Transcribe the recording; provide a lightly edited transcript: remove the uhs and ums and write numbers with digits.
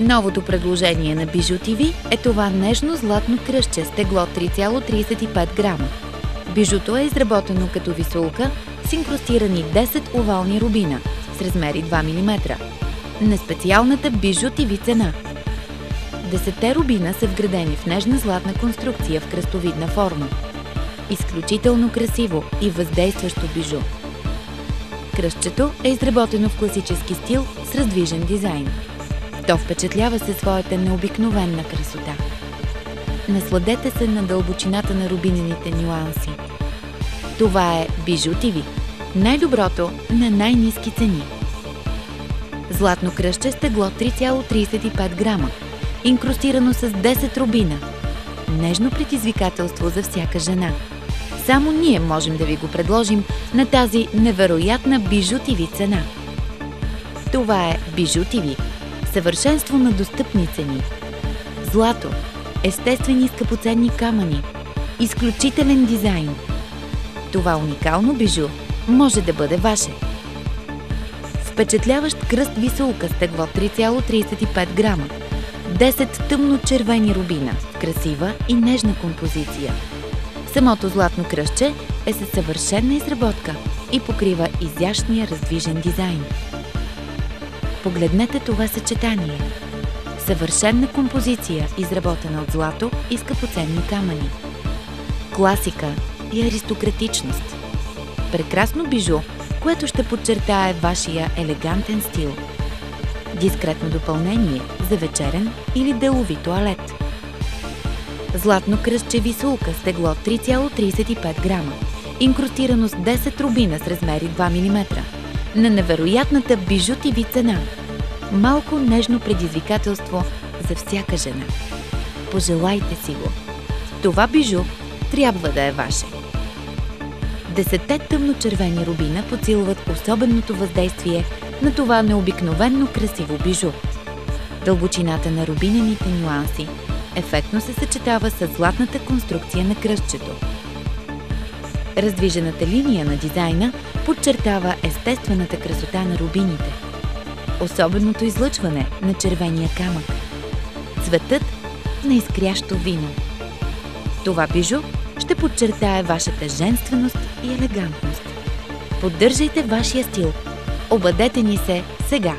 Новото предложение на Bijou TV е това нежно златно кръстче с тегло 3,35 грама. Бижуто е изработено като висулка с инкрустирани 10 овални рубина с размери 2 мм на специалната Bijou TV цена. 10 рубина са вградени в нежна златна конструкция в кръстовидна форма. Изключително красиво и въздействащо бижу. Кръстчето е изработено в класически стил с раздвижен дизайн. То впечатлява със своята необикновена красота. Насладете се на дълбочината на рубинените нюанси. Това е Bijou TV. Най-доброто на най-ниски цени. Златно кръстче с тегло 3,35 грама. Инкрустирано с 10 рубина. Нежно предизвикателство за всяка жена. Само ние можем да ви го предложим на тази невероятна Bijou TV цена. Това е Bijou TV. Съвършенство на достъпни цени. Злато, естествени скъпоценни камъни, изключителен дизайн. Това уникално бижу може да бъде ваше. Впечатляващ кръст висулка с тегло 3,35 грама. 10 тъмно-червени рубина, красива и нежна композиция. Самото златно кръстче е със съвършенна изработка и покрива изящния раздвижен дизайн. Погледнете това съчетание. Съвършенна композиция, изработена от злато и скъпоценни камъни. Класика и аристократичност. Прекрасно бижу, което ще подчертае вашия елегантен стил. Дискретно допълнение за вечерен или делови тоалет. Златно кръстче висулка с тегло 3,35 грама. Инкрустирано с 10 рубина с размери 2 мм. На невероятната Bijou TV цена. Малко нежно предизвикателство за всяка жена. Пожелайте си го. Това бижу трябва да е ваше. 10 тъмно-червени рубина подсилват особеното въздействие на това необикновенно красиво бижу. Дълбочината на рубинените нюанси ефектно се съчетава с златната конструкция на кръстчето. Раздвижената линия на дизайна подчертава естествената красота на рубините. Особеното излъчване на червения камък. Цветът на изкрящо вино. Това бижу ще подчертае вашата женственост и елегантност. Поддържайте вашия стил. Обадете ни се сега!